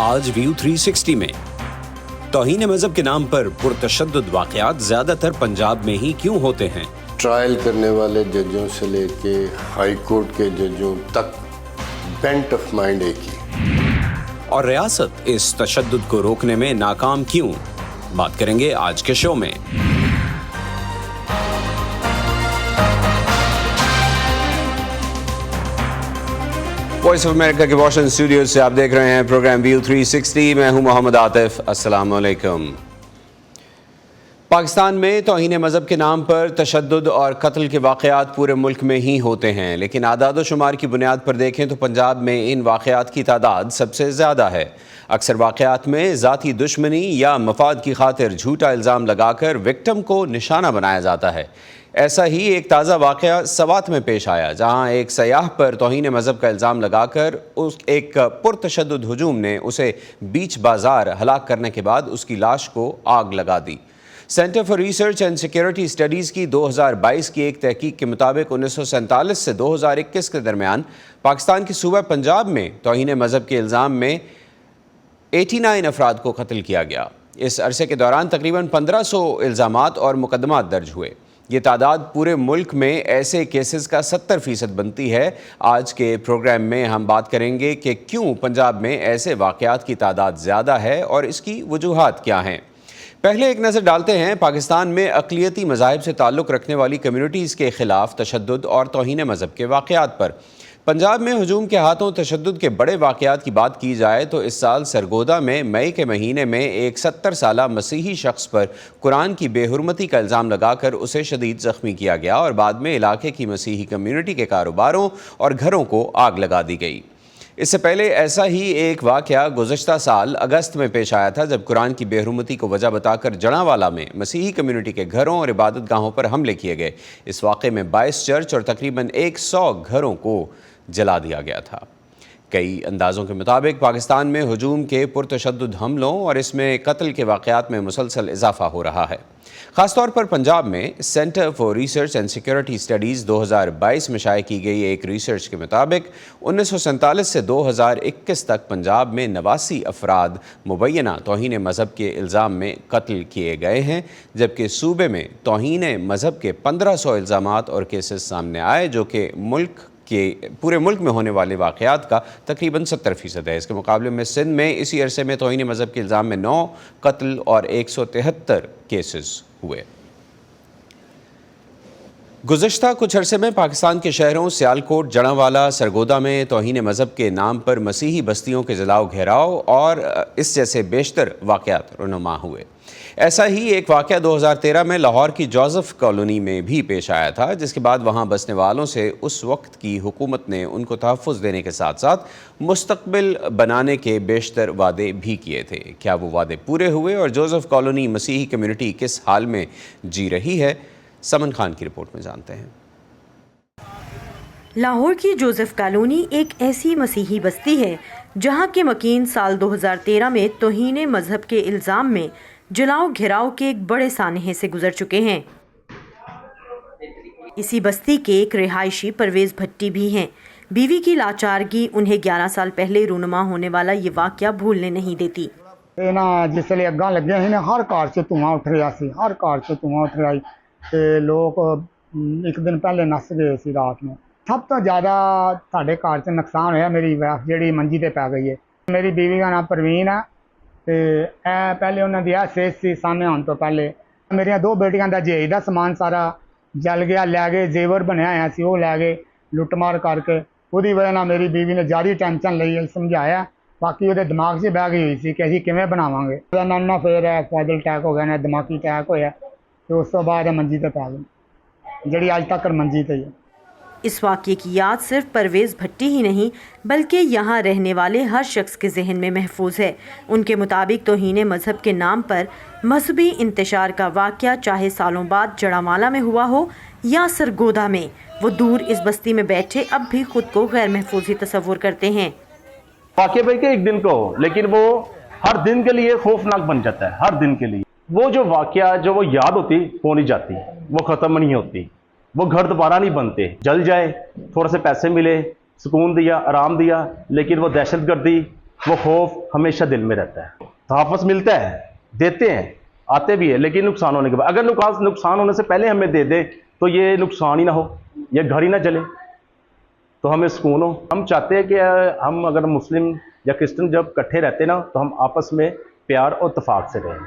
आज व्यू 360 में तौहीन मजहब के नाम पर पुरतशद्दुद वाक़यात ज्यादातर पंजाब में ही क्यों होते हैं? ट्रायल करने वाले जजों से लेके हाई कोर्ट के जजों तक बेंट ऑफ माइंड एक ही। और रियासत इस तशद्दुद को रोकने में नाकाम क्यों? बात करेंगे आज के शो में। वॉइस ऑफ अमेरिका के वॉशिंगटन स्टूडियो से आप देख रहे हैं प्रोग्राम व्यू 360। मैं हूं मोहम्मद आतिफ। अस्सलाम वालेकुम। पाकिस्तान में तौहीन मज़हब के नाम पर तशद्दुद और कत्ल के वाक़यात पूरे मुल्क में ही होते हैं, लेकिन आदाद व शुमार की बुनियाद पर देखें तो पंजाब में इन वाक़यात की तादाद सबसे ज़्यादा है। अक्सर वाक़यात में ज़ाती दुश्मनी या मफाद की खातिर झूठा इल्ज़ाम लगाकर विक्टिम को निशाना बनाया जाता है। ऐसा ही एक ताज़ा वाक़या सवात में पेश आया, जहाँ एक सयाह पर तौहीन मज़हब का इल्ज़ाम लगाकर उस एक पुरतशद्दुद हुजूम ने उसे बीच बाजार हलाक करने के बाद उसकी लाश को आग लगा दी। Centre for research and security studies की 2022 की एक तहकीक के मुताबिक 1947 से 2021 के दरमियान पाकिस्तान के सूबा पंजाब में तौहीन मज़हब के इल्ज़ाम में 89 अफराद को कत्ल किया गया। इस अरसे के दौरान तकरीबन 1500 इल्ज़ामात और मुकदमात दर्ज हुए। ये तादाद पूरे मुल्क में ऐसे केसेस का 70% बनती है। आज के प्रोग्राम में हम बात करेंगे कि क्यों पंजाब में ऐसे वाक़यात की तादाद ज़्यादा है और इसकी वजूहात क्या हैं। पहले एक नज़र डालते हैं पाकिस्तान में अक़लियती मज़ाहिब से ताल्लुक़ रखने वाली कम्यूनिटीज़ के ख़िलाफ़ तशद्दुद और तौहीन मज़हब के वाक़यात पर। पंजाब में हुजूम के हाथों तशद्दुद के बड़े वाक़यात की बात की जाए तो इस साल सरगोदा में मई के महीने में एक 70 साला मसीही शख्स पर कुरान की बेहुरमती का इल्ज़ाम लगाकर उसे शदीद ज़ख्मी किया गया और बाद में इलाके की मसीही कम्यूनिटी के कारोबारों और घरों को आग लगा दी गई। इससे पहले ऐसा ही एक वाक़या गुज़श्ता साल अगस्त में पेश आया था, जब कुरान की बेहुरमती को वजह बताकर जड़ांवाला में मसीही कम्यूनिटी के घरों और इबादत गाहों पर हमले किए गए। इस वाक़े में 22 चर्च और तकरीबन 100 घरों को जला दिया गया था। कई अंदाज़ों के मुताबिक पाकिस्तान में हुजूम के पुरतशद्दुद हमलों और इसमें कत्ल के वाक़यात में मुसलसल इजाफ़ा हो रहा है। ख़ासतौर पर पंजाब में centre for research and security studies 2022 में शाये की गई एक रिसर्च के मुताबिक 1947 से 2021 तक पंजाब में 89 अफराद मुबैना तौहीन मज़हब के इल्ज़ाम में कत्ल किए गए हैं, जबकि सूबे में तौहीन मज़हब के 1500 इल्ज़ामात और केसेस सामने आए, जो कि पूरे मुल्क में होने वाले वाक़यात का तकरीबन 70% है। इसके मुकाबले में सिंध में इसी अरसे में तौहीन मज़हब के इल्ज़ाम में 9 कत्ल और 173 केसेस हुए। गुज़श्ता कुछ अरसे में पाकिस्तान के शहरों सियालकोट, जड़ांवाला, सरगोदा में तौहीन मज़हब के नाम पर मसीही बस्तियों के जलाओ घेराव और इस जैसे बेशतर वाक़यात रुनुमा हुए। ऐसा ही एक वाक़या 2013 में लाहौर की जोसेफ कॉलोनी में भी पेश आया था, जिसके बाद वहाँ बसने वालों से उस वक्त की हुकूमत ने उनको तहफ़्फ़ुज़ देने के साथ साथ मुस्तक़बिल बनाने के बेशतर वादे भी किए थे। क्या वो वादे पूरे हुए और जोसेफ कॉलोनी मसीही कम्यूनिटी किस हाल में जी रही है? समन खान की रिपोर्ट में जानते हैं। लाहौर की जोसेफ कॉलोनी एक ऐसी मसीही बस्ती है जहाँ के मकीन साल 2013 में तौहीन मज़हब के इल्ज़ाम में जलाओ घेराव के एक बड़े सानहे से गुजर चुके हैं। इसी बस्ती के एक रिहायशी परवेज़ भट्टी भी हैं। बीवी की लाचारगी उन्हें 11 साल पहले रूनुमा होने वाला ये वाक़या भूलने नहीं देती। जिसले अग्गां लगे ही हर घर से धुआं उठ रहा सी, हर घर से धुआं उठ रहा ते लोग एक दिन पहले नस गए सी रात में। सब तो ज़्यादा साढ़े घर से नुकसान होया, मेरी वाइफ जी मंजी ते पै गई है। मेरी बीवी का नाम परवीन है ते पहले उन्होंने दिया सेज सी सामने आने तो पहले मेरिया 2 बेटियां का जहेज का समान सारा जल गया, लै गए, जेवर बनया होया सी वो लै गए लुटमार करके। उसकी वजह नाल मेरी बीवी ने ज़्यादा टेंशन लई, समझाया, बाकी वो दिमाग से बह गई हुई सी कि असीं किवें बनावांगे। ना फिर पैदल अटैक हो गया, ना दिमागी अटैक होया, तो उस तो बाद मंजी ते पै गई, जिहड़ी अज तक मंजी ते है। इस वाक़ये की याद सिर्फ परवेज़ भट्टी ही नहीं बल्कि यहाँ रहने वाले हर शख्स के जहन में महफूज है। उनके मुताबिक तौहीन मज़हब के नाम पर मजहबी इंतशार का वाक़या चाहे सालों बाद जड़ांवाला में हुआ हो या सरगोदा में, वो दूर इस बस्ती में बैठे अब भी खुद को गैर महफूज ही तस्वुर करते हैं। वाक़या भाई के एक दिन को हो, लेकिन वो हर दिन के लिए खौफनाक बन जाता है। हर दिन के लिए वो जो वाक़या जो वो याद होती वो नहीं जाती, वो ख़त्म नहीं होती, वो घर दोबारा नहीं बनते। जल जाए, थोड़े से पैसे मिले, सुकून दिया, आराम दिया, लेकिन वो दहशतगर्दी وہ خوف ہمیشہ دل میں رہتا ہے. تحفظ ملتا ہے, دیتے ہیں, آتے بھی ہے, لیکن نقصان ہونے کے بعد, اگر نقصان ہونے سے پہلے ہمیں دے دے تو یہ نقصان ہی نہ ہو, یہ گھر ہی نہ جلے, تو ہمیں سکون ہو. ہم چاہتے ہیں کہ ہم اگر مسلم یا کرسچن جب اکٹھے رہتے نا تو ہم آپس میں پیار اور اتفاق سے رہیں,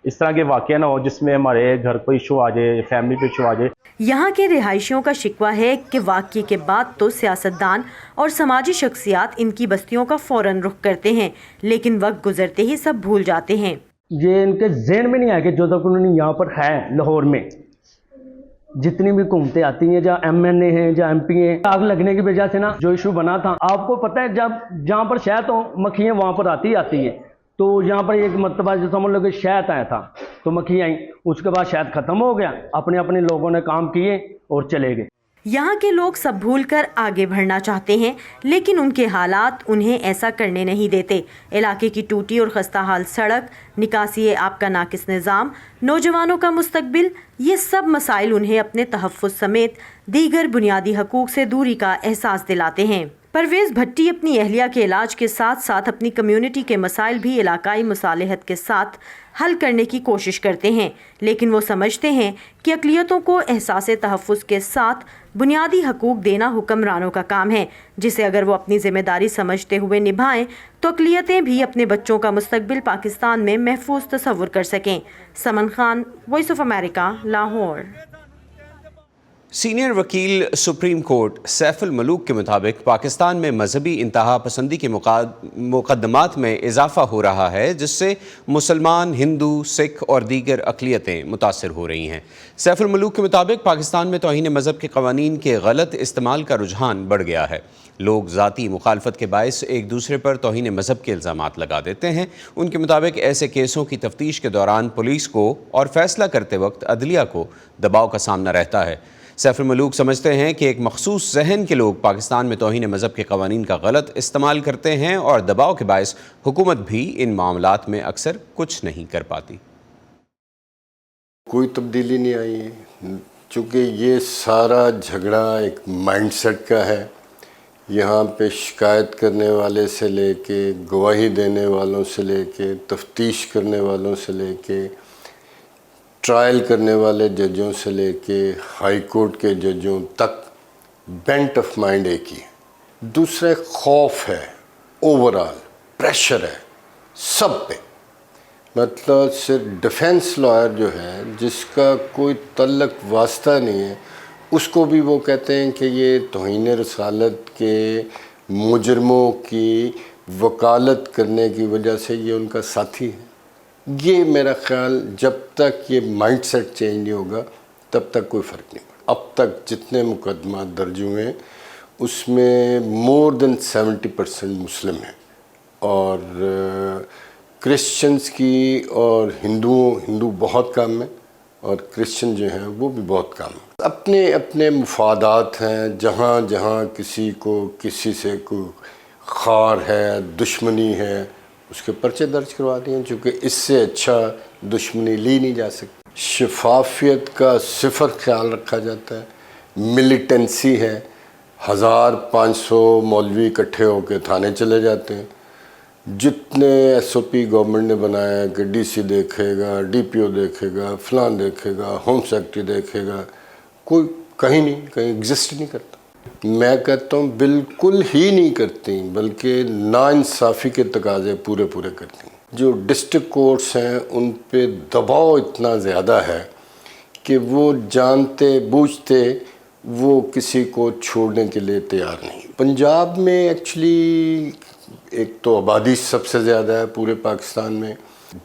اس طرح کے واقعہ نہ ہو جس میں ہمارے گھر کو ایشو آ جائے, فیملی پہ ایشو آ جائے. یہاں کے رہائشیوں کا شکوہ ہے کہ واقعے کے بعد تو سیاستدان اور سماجی شخصیات ان کی بستیوں کا فوراً رخ کرتے ہیں, لیکن وقت گزرتے ہی سب بھول جاتے ہیں. یہ ان کے ذہن میں نہیں آیا کہ جو تک انہوں نے یہاں پر ہے لاہور میں جتنی بھی حکومتیں آتی ہیں, جہاں ایم این اے ہیں, جہاں ایم پی ہیں, آگ لگنے کی وجہ سے نا جو ایشو بنا تھا, آپ کو پتہ ہے جب جہاں پر شہد ہو مکھیاں وہاں پر آتی ہیں, تو یہاں پر ایک مرتبہ جو سمجھ لو کہ شہد آیا تھا تو مکھیاں آئیں, اس کے بعد شہد ختم ہو گیا, اپنے لوگوں نے کام کیے اور چلے گئے. یہاں کے لوگ سب بھول کر آگے بڑھنا چاہتے ہیں, لیکن ان کے حالات انہیں ایسا کرنے نہیں دیتے. علاقے کی ٹوٹی اور خستہ حال سڑک, نکاسی آب کا ناقص نظام, نوجوانوں کا مستقبل, یہ سب مسائل انہیں اپنے تحفظ سمیت دیگر بنیادی حقوق سے دوری کا احساس دلاتے ہیں. پرویز بھٹی اپنی اہلیہ کے علاج کے ساتھ ساتھ اپنی کمیونٹی کے مسائل بھی علاقائی مصالحت کے ساتھ حل کرنے کی کوشش کرتے ہیں, لیکن وہ سمجھتے ہیں کہ اقلیتوں کو احساس تحفظ کے ساتھ بنیادی حقوق دینا حکمرانوں کا کام ہے, جسے اگر وہ اپنی ذمہ داری سمجھتے ہوئے نبھائیں تو اقلیتیں بھی اپنے بچوں کا مستقبل پاکستان میں محفوظ تصور کر سکیں. Saman Khan, voice of America, Lahore. Senior وکیل سپریم کورٹ سیف الملوک کے مطابق پاکستان میں مذہبی انتہا پسندی کے مقدمات میں اضافہ ہو رہا ہے, جس سے مسلمان, ہندو, سکھ اور دیگر اقلیتیں متاثر ہو رہی ہیں. سیف الملوک کے مطابق پاکستان میں توہین مذہب کے قوانین کے غلط استعمال کا رجحان بڑھ گیا ہے. لوگ ذاتی مخالفت کے باعث ایک دوسرے پر توہین مذہب کے الزامات لگا دیتے ہیں. ان کے مطابق ایسے کیسوں کی تفتیش کے دوران پولیس کو اور فیصلہ کرتے وقت عدلیہ کو دباؤ کا سامنا رہتا ہے. سیف الملوک سمجھتے ہیں کہ ایک مخصوص ذہن کے لوگ پاکستان میں توہین مذہب کے قوانین کا غلط استعمال کرتے ہیں اور دباؤ کے باعث حکومت بھی ان معاملات میں اکثر کچھ نہیں کر پاتی. کوئی تبدیلی نہیں آئی ہے, چونکہ یہ سارا جھگڑا ایک مائنڈ سیٹ کا ہے. یہاں پہ شکایت کرنے والے سے لے کے, گواہی دینے والوں سے لے کے, تفتیش کرنے والوں سے لے کے, ٹرائل کرنے والے ججوں سے لے کے ہائی کورٹ کے ججوں تک بینٹ آف مائنڈ ایک ہی ہے. دوسرا خوف ہے, اوورال پریشر ہے سب پہ. مطلب صرف ڈیفینس لائر جو ہے جس کا کوئی تعلق واسطہ نہیں ہے, اس کو بھی وہ کہتے ہیں کہ یہ توہین رسالت کے مجرموں کی وکالت کرنے کی وجہ سے یہ ان کا ساتھی ہے. یہ میرا خیال جب تک یہ مائنڈ سیٹ چینج نہیں ہوگا تب تک کوئی فرق نہیں پڑا. اب تک جتنے مقدمات درج ہوئے ہیں اس میں مور دین 70% مسلم ہیں, اور کرسچنز کی اور ہندو بہت کم ہیں, اور کرسچن جو ہیں وہ بھی بہت کم ہیں. اپنے اپنے مفادات ہیں, جہاں جہاں کسی کو کسی سے کوئی خار ہے, دشمنی ہے, اس کے پرچے درج کروا دیے, چونکہ اس سے اچھا دشمنی لی نہیں جا سکتی. شفافیت کا صفر خیال رکھا جاتا ہے. ملیٹنسی ہے, 1500 مولوی اکٹھے ہو کے تھانے چلے جاتے ہیں. جتنے ایس او پی گورنمنٹ نے بنایا کہ ڈی سی دیکھے گا, ڈی پی او دیکھے گا, فلان دیکھے گا, ہوم سیکرٹری دیکھے گا, کوئی کہیں نہیں, کہیں ایگزسٹ نہیں کرتا. میں کہتا ہوں بالکل ہی نہیں کرتی, بلکہ ناانصافی کے تقاضے پورے کرتی ہیں. جو ڈسٹرکٹ کورٹس ہیں ان پہ دباؤ اتنا زیادہ ہے کہ وہ جانتے بوجھتے وہ کسی کو چھوڑنے کے لیے تیار نہیں. پنجاب میں ایکچولی ایک تو آبادی سب سے زیادہ ہے پورے پاکستان میں.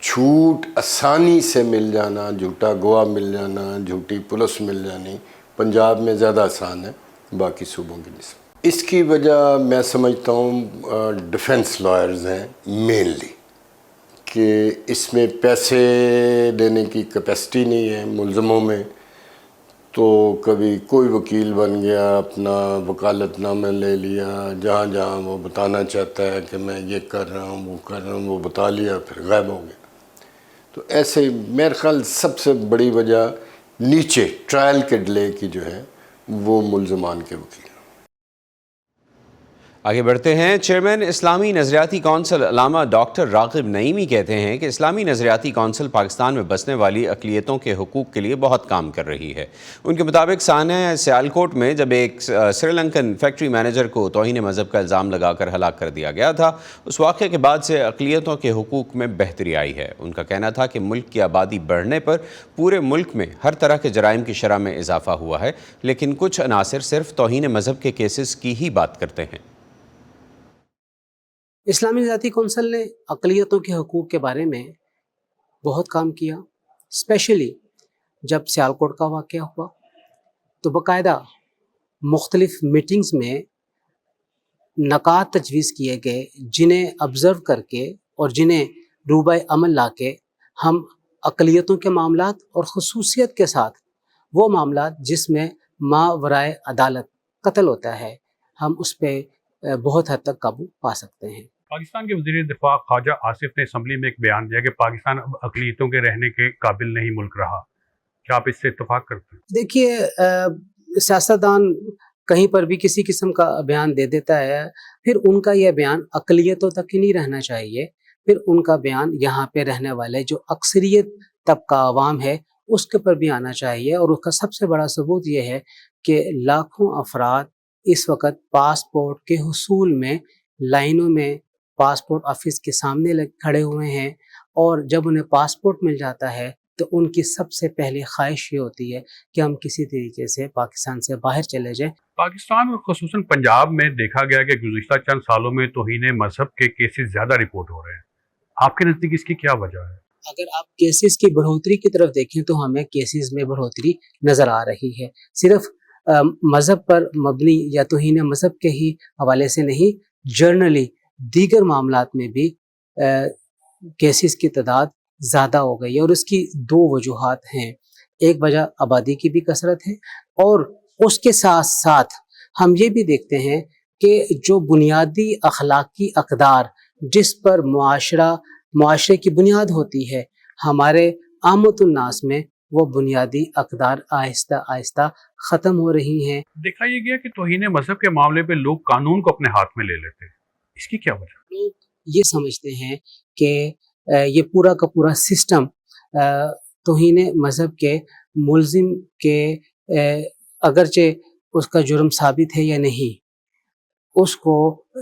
جھوٹ آسانی سے مل جانا, جھوٹا گواہ مل جانا, جھوٹی پولیس مل جانی پنجاب میں زیادہ آسان ہے باقی صوبوں کی نسبت. اس کی وجہ میں سمجھتا ہوں ڈیفنس لائرز ہیں مینلی, کہ اس میں پیسے دینے کی کیپیسٹی نہیں ہے ملزموں میں. تو کبھی کوئی وکیل بن گیا, اپنا وکالت نامہ لے لیا, جہاں جہاں وہ بتانا چاہتا ہے کہ میں یہ کر رہا ہوں وہ کر رہا ہوں, وہ بتا لیا پھر غائب ہو گیا. تو ایسے میرے خیال سب سے بڑی وجہ نیچے ٹرائل کے ڈیلے کی جو ہے وہ ملزمان کے وکیل. आगे बढ़ते हैं। चेयरमैन इस्लामी नज़रियाती कौंसिल अल्लामा डॉक्टर राग़िब नईमी कहते हैं कि इस्लामी नज़रियाती कौंसिल पाकिस्तान में बसने वाली अक़लियतों के हुकूक़ के लिए बहुत काम कर रही है। उनके मुताबिक सानह सियालकोट में जब एक श्रीलंकन फैक्ट्री मैनेजर को तौहीन मज़हब का इल्ज़ाम लगाकर हलाक कर दिया गया था, उस वाक़े के बाद से अक़लियतों के हुकूक़ में बेहतरी आई है। उनका कहना था कि मुल्क की आबादी बढ़ने पर पूरे मुल्क में हर तरह के जराइम की शरह में इजाफ़ा हुआ है, लेकिन कुछ अनासिर सिर्फ तौहीन मज़हब के केसेस की ही बात करते हैं। इस्लामी नज़रियाती कौंसिल ने अक़लियतों के हकूक़ के बारे में बहुत काम किया। स्पेशली जब सियालकोट का वाक़या हुआ तो बाकायदा मुख्तलिफ़ मीटिंग्स में नकात तजवीज़ किए गए, जिन्हें ऑब्ज़र्व करके और जिन्हें रूबाए अमल ला के हम अक़लियतों के मामलात और ख़ुसूसियत के साथ वो मामलात जिसमें मावराए अदालत कत्ल होता है, हम उस पर बहुत हद तक काबू पा सकते हैं। पाकिस्तान के वज़ीर दिफा ख्वाजा आसिफ ने असम्बली में एक बयान दिया कि पाकिस्तान अब अक़लियतों के रहने के काबिल नहीं मुल्क रहा। क्या आप इससे इत्तफाक करते हैं? देखिए, सियासतदान कहीं पर भी किसी किस्म का बयान दे देता है, फिर उनका यह बयान अक़लियतों तक ही नहीं रहना चाहिए, फिर उनका बयान यहाँ पे रहने वाले जो अक्सरियत तबका अवाम है उसके पर भी आना चाहिए। और उसका सबसे बड़ा सबूत ये है कि लाखों अफराद इस वक्त पासपोर्ट के हुसूल में लाइनों में पासपोर्ट ऑफिस के सामने खड़े हुए हैं, और जब उन्हें पासपोर्ट मिल जाता है तो उनकी सबसे पहली ख्वाहिश ये होती है कि हम किसी तरीके से पाकिस्तान से बाहर चले जाएं। पाकिस्तान और ख़ुसूसन पंजाब में देखा गया कि गुज़िश्ता चंद सालों में तौहीन मज़हब के केसेस ज़्यादा रिपोर्ट हो रहे हैं। आपके नज़दीक इसकी क्या वजह है? अगर आप केसेस की बढ़ोतरी की तरफ देखें तो हमें केसेस में बढ़ोतरी नज़र आ रही है, सिर्फ मज़हब पर मबनी या तौहीन मज़हब के ही हवाले से नहीं, जर्नली दीगर मामलात में भी केसेस की तादाद ज़्यादा हो गई है। और उसकी दो वजूहात हैं। एक वजह आबादी की भी कसरत है, और उसके साथ साथ हम ये भी देखते हैं कि जो बुनियादी अखलाकी अक़दार जिस पर मुआशरे की बुनियाद होती है, हमारे आमतुन्नास में वो बुनियादी अक़दार आहिस्ता आहिस्ता ख़त्म हो रही हैं। देखा यह गया कि तौहीन मज़हब के मामले पे लोग कानून को अपने हाथ में ले लेते हैं। इसकी क्या वजह? लोग ये समझते हैं कि ये पूरा का पूरा सिस्टम तौहीन मज़हब के मुल्ज़िम के अगरचे उसका जुर्म साबित है या नहीं, उसको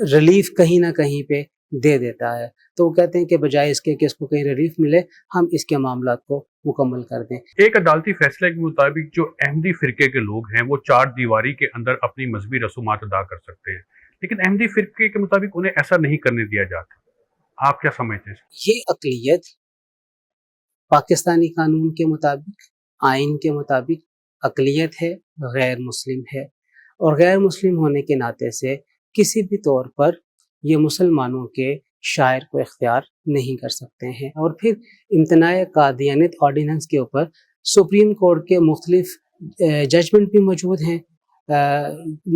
रिलीफ कहीं ना कहीं पे दे देता है। तो वो कहते हैं कि बजाय इसके कि इसको कहीं रिलीफ मिले, हम इसके मामलात को मुकम्मल कर दें। एक अदालती फैसले के मुताबिक जो अहमदी फ़िरके के लोग हैं वो 4 दीवारी के अंदर अपनी मजहबी रसूमात अदा कर सकते हैं, लेकिन अहमदी फ़िरके के मुताबिक उन्हें ऐसा नहीं करने दिया जाता। आप क्या समझते हैं? ये अक़लियत पाकिस्तानी कानून के मुताबिक, आइन के मुताबिक अक़लियत है, गैर मुस्लिम है, और गैर मुस्लिम होने के नाते से किसी भी तौर पर ये मुसलमानों के शायर को इख्तियार नहीं कर सकते हैं। और फिर इम्तनाए कादियानियत ऑर्डिनेंस के ऊपर सुप्रीम कोर्ट के मुख्तलिफ जजमेंट भी मौजूद हैं,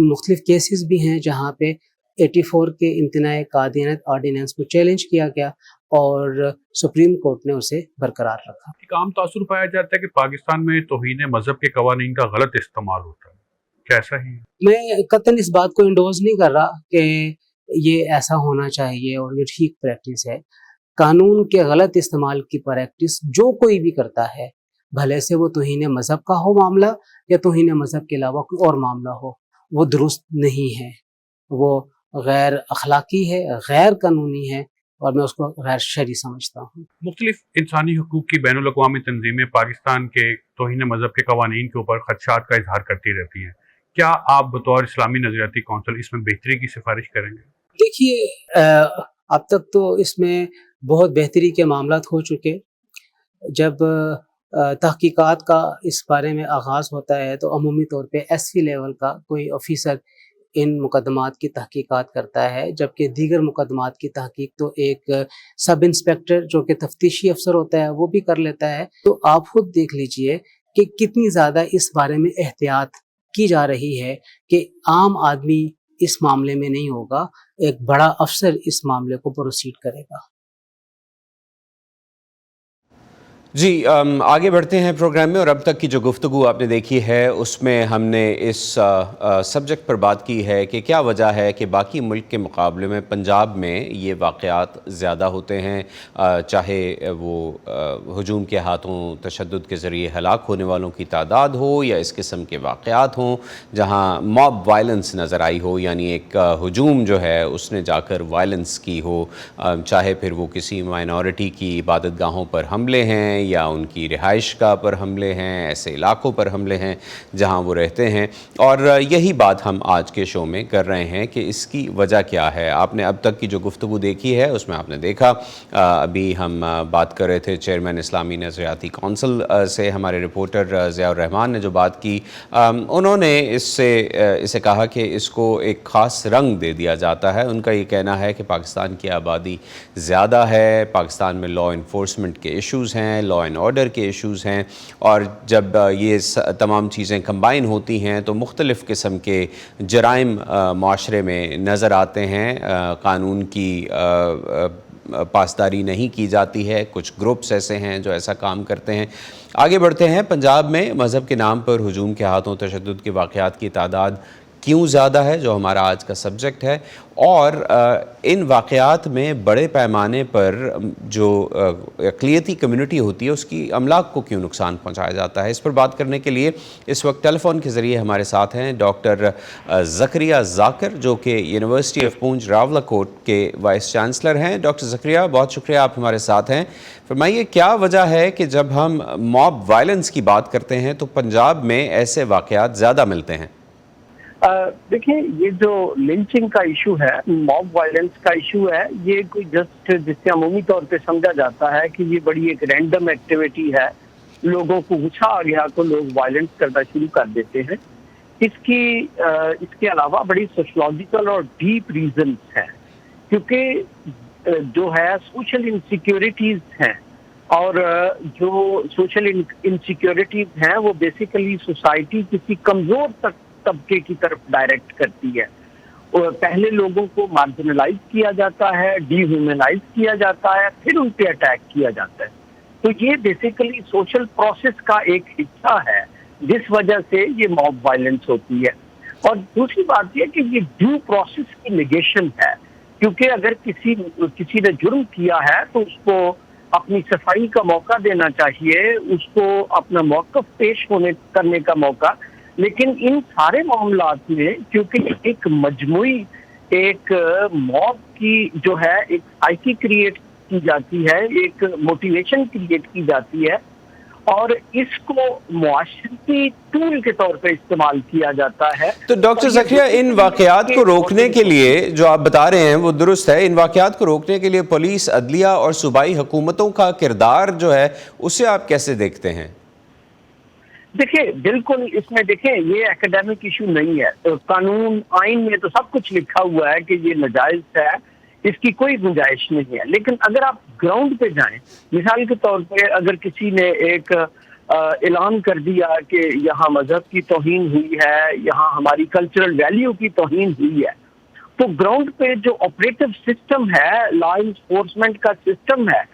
मुख्तलिफ केसेस भी हैं जहाँ पे 84 के इम्तनाए कादियानियत ऑर्डिनेंस को चैलेंज किया गया और सुप्रीम कोर्ट ने उसे बरकरार रखा। एक आम तासुर पाया जाता है कि पाकिस्तान में तौहीन मज़हब के कवानीन का गलत इस्तेमाल होता है, कैसा ही? मैं कतई इस बात को इंडोर्स नहीं कर रहा कि ये ऐसा होना चाहिए और ये ठीक प्रैक्टिस है। कानून के गलत इस्तेमाल की प्रैक्टिस जो कोई भी करता है, भले से वो तौहीन मज़हब का हो मामला या तौहीन मज़हब के अलावा कोई और मामला हो, वो दुरुस्त नहीं है, वो गैर अखलाकी है, गैर कानूनी है, और मैं उसको गैर शरई समझता हूँ। मुख्तलिफ इंसानी हकूक़ की बैनुल अक़वामी तंजीमें पाकिस्तान के तौहीन मज़हब के कवानीन के ऊपर खदशात का इजहार करती रहती हैं। क्या आप बतौर इस्लामी नज़रियाती कौंसिल इसमें बेहतरी की सिफारिश करेंगे? देखिए, अब तक तो इसमें बहुत बेहतरी के मामलात हो चुके। जब तहकीकात का इस बारे में आगाज़ होता है तो अमूमी तौर पे एसपी लेवल का कोई ऑफिसर इन मुकदमात की तहकीकात करता है, जबकि दीगर मुकदमात की तहकीक तो एक सब इंस्पेक्टर जो कि तफ्तीशी अफसर होता है वो भी कर लेता है। तो आप खुद देख लीजिए कि कितनी ज़्यादा इस बारे में एहतियात की जा रही है कि आम आदमी इस मामले में नहीं होगा, एक बड़ा अफसर इस मामले को प्रोसीड करेगा। जी आगे बढ़ते हैं प्रोग्राम में। और अब तक की जो गुफ्तगू आपने देखी है उसमें हमने इस सब्जेक्ट पर बात की है कि क्या वजह है कि बाकी मुल्क के मुकाबले में पंजाब में ये वाक़यात ज़्यादा होते हैं, चाहे वो हजूम के हाथों तशद्दुद के ज़रिए हलाक होने वालों की तादाद हो या इस किस्म के वाक़यात हों जहाँ मॉब वायलेंस नज़र आई हो, यानी एक हजूम जो है उसने जाकर वायलेंस की हो, चाहे फिर वो किसी माइनॉरिटी की इबादत गाहों पर हमले हैं या उनकी रिहाइश गाह पर हमले हैं, ऐसे इलाकों पर हमले हैं जहां वो रहते हैं। और यही बात हम आज के शो में कर रहे हैं कि इसकी वजह क्या है। आपने अब तक की जो गुफ्तगू देखी है उसमें आपने देखा, अभी हम बात कर रहे थे चेयरमैन इस्लामी नज़रियाती कौंसिल से, हमारे रिपोर्टर ज़ियाउर रहमान ने जो बात की, उन्होंने इसे कहा कि इसको एक ख़ास रंग दे दिया जाता है। उनका ये कहना है कि पाकिस्तान की आबादी ज़्यादा है, पाकिस्तान में लॉ इन्फोर्समेंट के इश्यूज़ हैं, लॉ एंड ऑर्डर के इश्यूज़ हैं, और जब ये तमाम चीज़ें कंबाइन होती हैं तो मुख्तलिफ़ किस्म के जराइम माशरे में नज़र आते हैं। कानून की पासदारी नहीं की जाती है, कुछ ग्रुप्स ऐसे हैं जो ऐसा काम करते हैं। आगे बढ़ते हैं। पंजाब में मज़हब के नाम पर हुजूम के हाथों तशद्दुद के वाक़यात की तादाद क्यों ज़्यादा है, जो हमारा आज का सब्जेक्ट है, और इन वाक़यात में बड़े पैमाने पर जो अक़लियती कम्युनिटी होती है उसकी अमलाक को क्यों नुकसान पहुंचाया जाता है। इस पर बात करने के लिए इस वक्त टेलीफोन के ज़रिए हमारे साथ हैं डॉक्टर ज़करिया ज़ाकिर, जो कि यूनिवर्सिटी ऑफ पूंछ रावलाकोट के वाइस चांसलर हैं। डॉक्टर ज़करिया, बहुत शुक्रिया आप हमारे साथ हैं। फरमाइए, क्या वजह है कि जब हम मॉब वायलेंस की बात करते हैं तो पंजाब में ऐसे वाक़यात ज़्यादा मिलते हैं? देखिए, ये जो लिंचिंग का इशू है, मॉब वायलेंस का इशू है, ये कोई जस्ट जिससे अमूमी तौर पे समझा जाता है कि ये बड़ी एक रैंडम एक्टिविटी है, लोगों को गुस्सा आ गया तो लोग वायलेंस करना शुरू कर देते हैं। इसके अलावा बड़ी सोशलॉजिकल और डीप रीजंस हैं, क्योंकि जो है सोशल इनसिक्योरिटीज हैं, और जो सोशल इनसिक्योरिटीज हैं वो बेसिकली सोसाइटी किसी कमजोर तबके की तरफ डायरेक्ट करती है। और पहले लोगों को मार्जिनलाइज किया जाता है, डिह्यूमनाइज किया जाता है, फिर उन पे अटैक किया जाता है। तो ये बेसिकली सोशल प्रोसेस का एक हिस्सा है जिस वजह से ये मॉब वायलेंस होती है। और दूसरी बात यह कि ये ड्यू प्रोसेस की नेगेशन है, क्योंकि अगर किसी ने जुर्म किया है तो उसको अपनी सफाई का मौका देना चाहिए, उसको अपना मौक़िफ़ पेश करने का मौका। लेकिन इन सारे मामलात में क्योंकि एक मजमूई एक मॉब की जो है एक साइकी क्रिएट की जाती है, एक मोटिवेशन क्रिएट की जाती है, और इसको मुआशरती टूल के तौर पे इस्तेमाल किया जाता है। तो डॉक्टर ज़करिया, इन वाक़यात को रोकने के लिए जो आप बता रहे हैं वो दुरुस्त है, इन वाक़यात को रोकने के लिए पुलिस, अदलिया और सूबाई हुकूमतों का किरदार जो है उसे आप कैसे देखते हैं? देखिए, बिल्कुल इसमें देखें, ये एकेडमिक इशू नहीं है। तो कानून आइन में तो सब कुछ लिखा हुआ है कि ये नाजायज है, इसकी कोई गुंजाइश नहीं है। लेकिन अगर आप ग्राउंड पे जाएं, मिसाल के तौर पे अगर किसी ने एक ऐलान कर दिया कि यहाँ मजहब की तौहीन हुई है, यहाँ हमारी कल्चरल वैल्यू की तौहीन हुई है, तो ग्राउंड पे जो ऑपरेटिव सिस्टम है, लॉ इन्फोर्समेंट का सिस्टम है,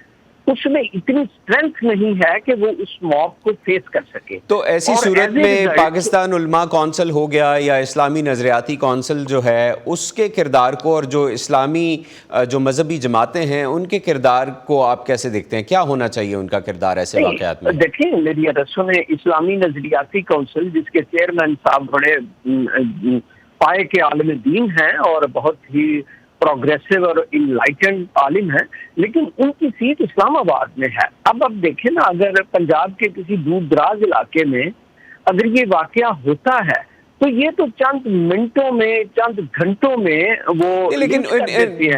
उसमें इतनी स्ट्रेंथ नहीं है कि वो उस मॉब को फेस कर सके। तो ऐसी सूरत में पाकिस्तान उलमा कौंसिल हो गया या इस्लामी नज़रियाती कौंसिल जो है, उसके किरदार को और जो इस्लामी जो मजहबी जमातें हैं उनके किरदार को आप कैसे देखते हैं? क्या होना चाहिए उनका किरदार ऐसे वाक़यात में? देखिए, मेरी रस्म में इस्लामी नज़रियाती कौंसिल, जिसके चेयरमैन साहब बड़े पाए के आलिम दीन हैं और बहुत ही प्रोग्रेसिव और इनलाइटेंड आलिम है, लेकिन उनकी सीट इस्लामाबाद में है। अब देखें ना, अगर पंजाब के किसी दूर दराज इलाके में अगर ये वाकया होता है तो ये तो चंद मिनटों में, चंद घंटों में वो, लेकिन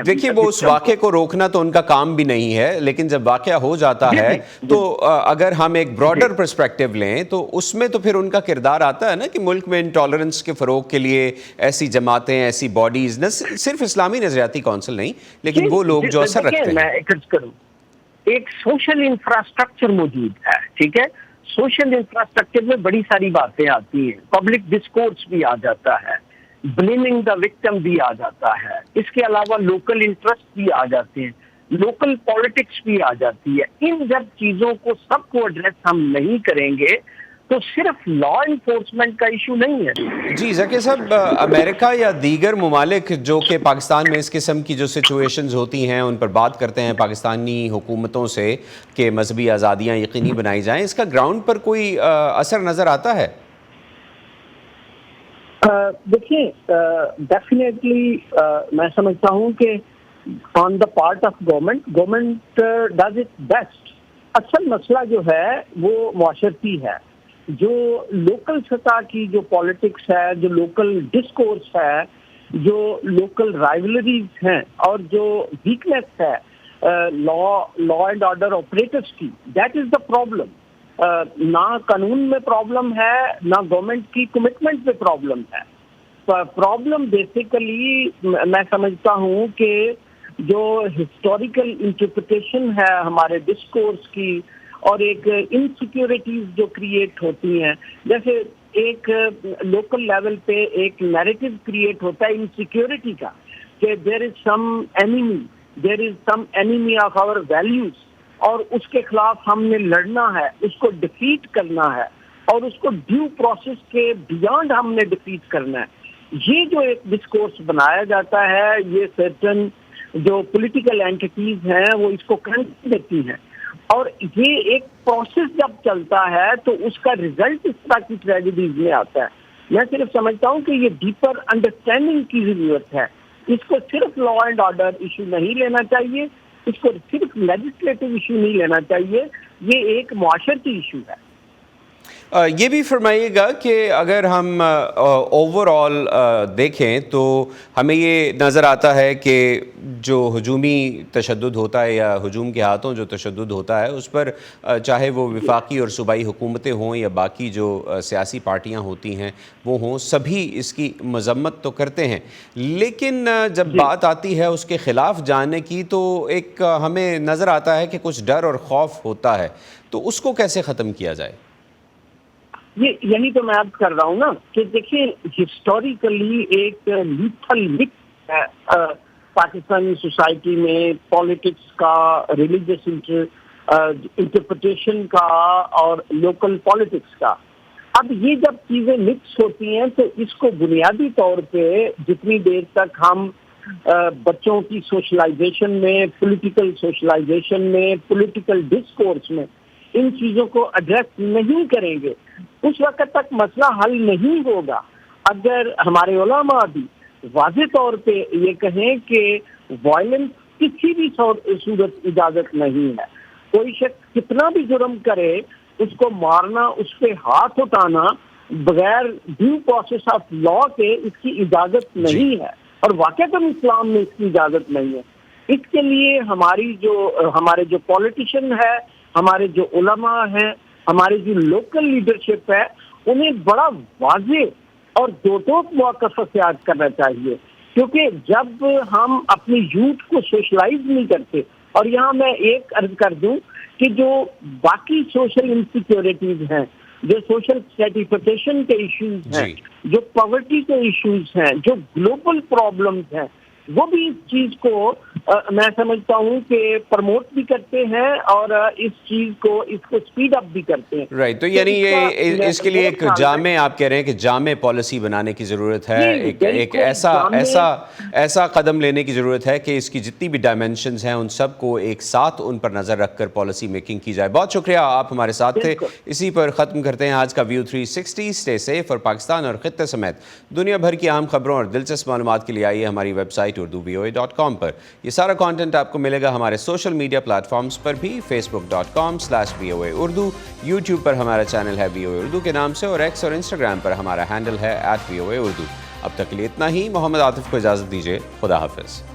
देखिए, वो उस वाक़े को रोकना तो उनका काम भी नहीं है, लेकिन जब वाक़या हो जाता है तो अगर हम एक ब्रॉडर पर्सपेक्टिव लें तो उसमें तो फिर उनका किरदार आता है ना कि मुल्क में इंटॉलरेंस के फ़रोग के लिए ऐसी जमातें, ऐसी बॉडीज़, न सिर्फ इस्लामी नज़रियाती कौंसिल नहीं, लेकिन वो लोग जो असर रखते हैं। मैं एक सोशल इंफ्रास्ट्रक्चर मौजूद है, ठीक है। सोशल इंफ्रास्ट्रक्चर में बड़ी सारी बातें आती हैं, पब्लिक डिस्कोर्स भी आ जाता है, ब्लेमिंग द विक्टिम भी आ जाता है, इसके अलावा लोकल इंटरेस्ट भी आ जाते हैं। लोकल पॉलिटिक्स भी आ जाती है। इन जब चीज़ों को सबको एड्रेस हम नहीं करेंगे तो सिर्फ लॉ इन्फोर्समेंट का इशू नहीं है। जी ज़की साहब, अमेरिका या दीगर ममालिक जो कि पाकिस्तान में इस किस्म की जो सिचुएशंस होती हैं उन पर बात करते हैं पाकिस्तानी हुकूमतों से कि मजहबी आज़ादियाँ यकीनी बनाई जाएँ, इसका ग्राउंड पर कोई असर नज़र आता है? देखिए, डेफिनेटली मैं समझता हूँ कि on the part of government does it best. असल मसला जो है वो मुआशरती है। जो लोकल सतह की जो पॉलिटिक्स है, जो लोकल डिस्कोर्स है, जो लोकल राइवलरीज हैं और जो वीकनेस है लॉ एंड ऑर्डर ऑपरेटर्स की, दैट इज द प्रॉब्लम। ना कानून में प्रॉब्लम है, ना गवर्नमेंट की कमिटमेंट पे प्रॉब्लम है। प्रॉब्लम बेसिकली मैं समझता हूँ कि जो हिस्टोरिकल इंटरप्रिटेशन है हमारे डिस्कोर्स की और एक इनसिक्योरिटीज जो क्रिएट होती हैं, जैसे एक लोकल लेवल पे एक नैरेटिव क्रिएट होता है इनसिक्योरिटी का कि there is some enemy of our values और उसके खिलाफ हमने लड़ना है, उसको डिफीट करना है और उसको ड्यू प्रोसेस के बियॉन्ड हमने डिफीट करना है। ये जो एक डिस्कोर्स बनाया जाता है, ये सर्टन जो पॉलिटिकल एंटिटीज हैं वो इसको करेंसी देती हैं और ये एक प्रोसेस जब चलता है तो उसका रिजल्ट इस तरह की ट्रेजेडीज में आता है। मैं सिर्फ समझता हूँ कि ये डीपर अंडरस्टैंडिंग की जरूरत है। इसको सिर्फ लॉ एंड ऑर्डर इशू नहीं लेना चाहिए, इसको सिर्फ लेजिस्लेटिव इशू नहीं लेना चाहिए, ये एक मुआशरती इशू है। ये भी फरमाइएगा कि अगर हम ओवरऑल देखें तो हमें ये नज़र आता है कि जो हजूमी तशद्दुद होता है या हजूम के हाथों जो तशद्दुद होता है उस पर चाहे वो वफाकी और सूबाई हुकूमतें हों या बाकी जो सियासी पार्टियां होती हैं वो हों, सभी इसकी मजम्मत तो करते हैं, लेकिन जब बात आती है उसके ख़िलाफ़ जाने की तो एक हमें नज़र आता है कि कुछ डर और खौफ होता है, तो उसको कैसे ख़त्म किया जाए? यही तो मैं अर्ज कर रहा हूँ ना कि देखिए हिस्टोरिकली एक लीथल मिक्स है पाकिस्तानी सोसाइटी में पॉलिटिक्स का, रिलीजियस इंटरप्रिटेशन का और लोकल पॉलिटिक्स का। अब ये जब चीजें मिक्स होती हैं तो इसको बुनियादी तौर पे जितनी देर तक हम बच्चों की सोशलाइजेशन में, पॉलिटिकल सोशलाइजेशन में, पॉलिटिकल डिस्कोर्स में इन चीजों को एड्रेस नहीं करेंगे उस वक्त तक मसला हल नहीं होगा। अगर हमारे उलमा भी वाज़ेह तौर पे ये कहें कि वायलेंस किसी भी सूरत इजाजत नहीं है, कोई शख्स कितना भी जुर्म करे उसको मारना, उस पे हाथ उठाना बगैर ड्यू प्रोसेस ऑफ लॉ के इसकी इजाजत नहीं है और वाक़ईतन इस्लाम में इसकी इजाजत नहीं है। इसके लिए हमारे जो पॉलिटिशियन है, हमारे जो उलमा हैं, हमारी जो लोकल लीडरशिप है, उन्हें बड़ा वाज़ेह और दो टोक मौक़िफ़ इख्तियार करना चाहिए, क्योंकि जब हम अपनी यूथ को सोशलाइज नहीं करते, और यहाँ मैं एक अर्ज कर दूं कि जो बाकी सोशल इनसिक्योरिटीज हैं, जो सोशल स्ट्रेटिफिकेशन के इश्यूज हैं, जो पॉवर्टी के इश्यूज हैं, जो ग्लोबल प्रॉब्लम्स हैं, वो भी इस चीज को मैं समझता हूँ कि प्रमोट भी करते हैं और इस चीज को इसको स्पीड अप भी करते हैं। राइट, तो यानी ये इसके लिए एक जामे, आप कह रहे हैं कि जामे पॉलिसी बनाने की ज़रूरत है, एक ऐसा कदम लेने की ज़रूरत है कि इसकी जितनी भी डायमेंशंस हैं उन सब को एक साथ उन पर नज़र रख कर पॉलिसी मेकिंग की जाए। बहुत शुक्रिया, आप हमारे साथ थे। इसी पर ख़त्म करते हैं आज का व्यू 360। स्टे सेफ और पाकिस्तान और ख़ित्ते समेत दुनिया भर की अहम खबरों और दिलचस्प मालूमात के लिए आइए हमारी वेबसाइट urduvoa.com पर। ये सारा कंटेंट आपको मिलेगा हमारे सोशल मीडिया प्लेटफॉर्म्स पर भी, facebook.com/VOA Urdu, यूट्यूब पर हमारा चैनल है VOA Urdu के नाम से और एक्स और इंस्टाग्राम पर हमारा हैंडल है @VOA Urdu। अब तक के लिए इतना ही। मोहम्मद आतिफ को इजाज़त दीजिए। खुदा हाफिज़।